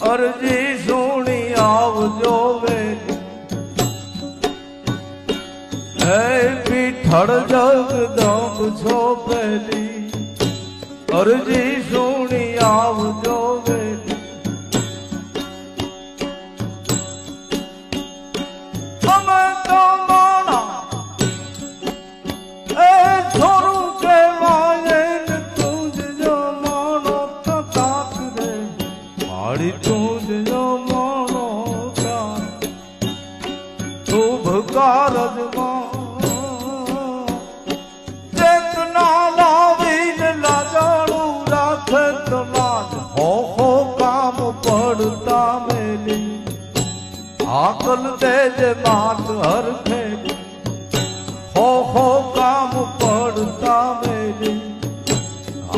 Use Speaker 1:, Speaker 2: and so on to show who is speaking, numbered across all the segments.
Speaker 1: અરજી સુણી આવજો વેલી હે પીઠળ જગદંબ છો પેલી અરજી સુણી આવજો વેલી અમે તો માણા એ થોડું કહેવાય ને તું જ જો માણો તો તાક રે મારી તું જ જો માણો તાક શુભ કારજમાં ચેતના લાવીને લાજાણું રાખે તો લાજ હો કામ પડતા મેલી આકલ દેજે માત હરખે હો કામ પડતા મેલી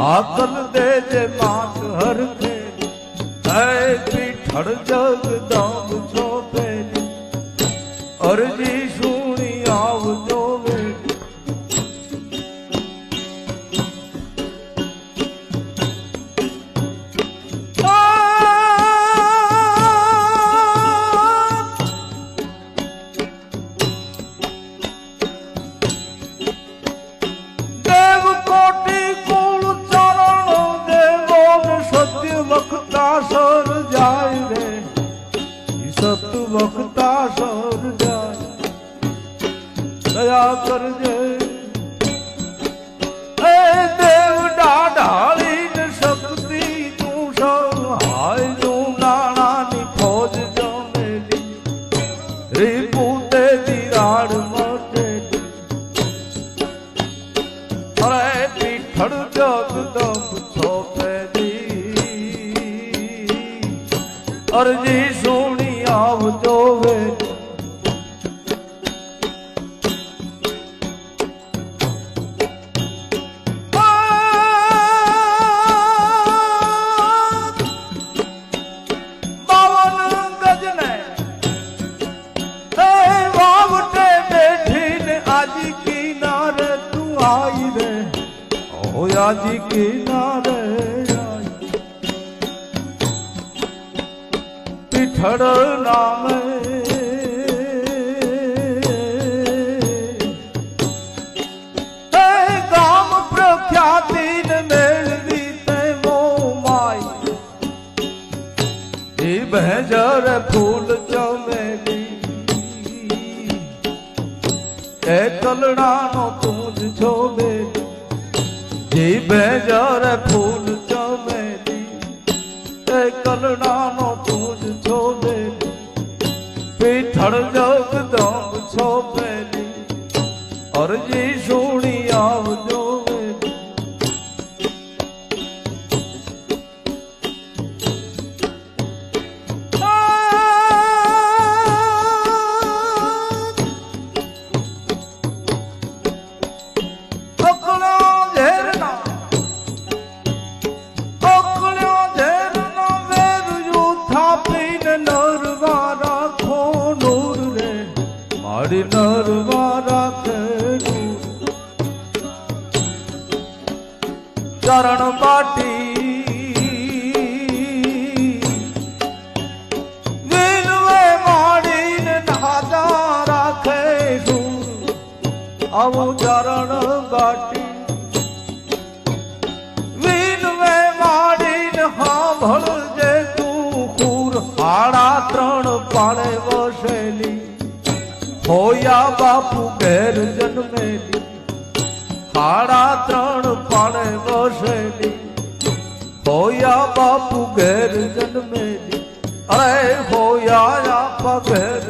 Speaker 1: આકલ દેજે માત હરખે હે પીઠળ જગદંબ છો પેલી અરજી સુણી આવજો વેલી સર જાય રે સત વખતા સર જાય દયા કરજે હે દેવ ડાઢાળીને શક્તિ તું સહાય નું નાણાની ફોજ જમેલી રીપુતે દિરાડ મટેલી અરે પીઠળ જગદંબ છો અરજી સુણી આવજો વેલી બાવન ગજને વાવટે બેઠીને આજી કિનારે તું આઈ રે ઓ આજી કિનારે પીઠળ નામે ગામ પ્રખ્યાતિ ને મેળવી તે મો માય એ બહેજર ફૂલ ચમેલી એ કલડાનો તું જ છો બેલી જે બહેજર ફૂલ ચમેલી એ કલડાનો તું જ છો બેલી પીઠળ જગદંબ છો પેલી અરજી સુણી આવજો વેલી મારી નરવા રાખે ચરણ પાટી વિનવે માડીને નાદા રાખે આવું ચરણ ગાટી વિનવે માડીને સાંભળજે તું ખૂર હાડા ત્રણ પાડે વસેલી હોયા બાપુ ઘેર જન્મેલી હાડા ત્રણ પાડે વસેલી હોયા બાપુ ઘેર જન્મેલી અરે હોયા આપા ઘેર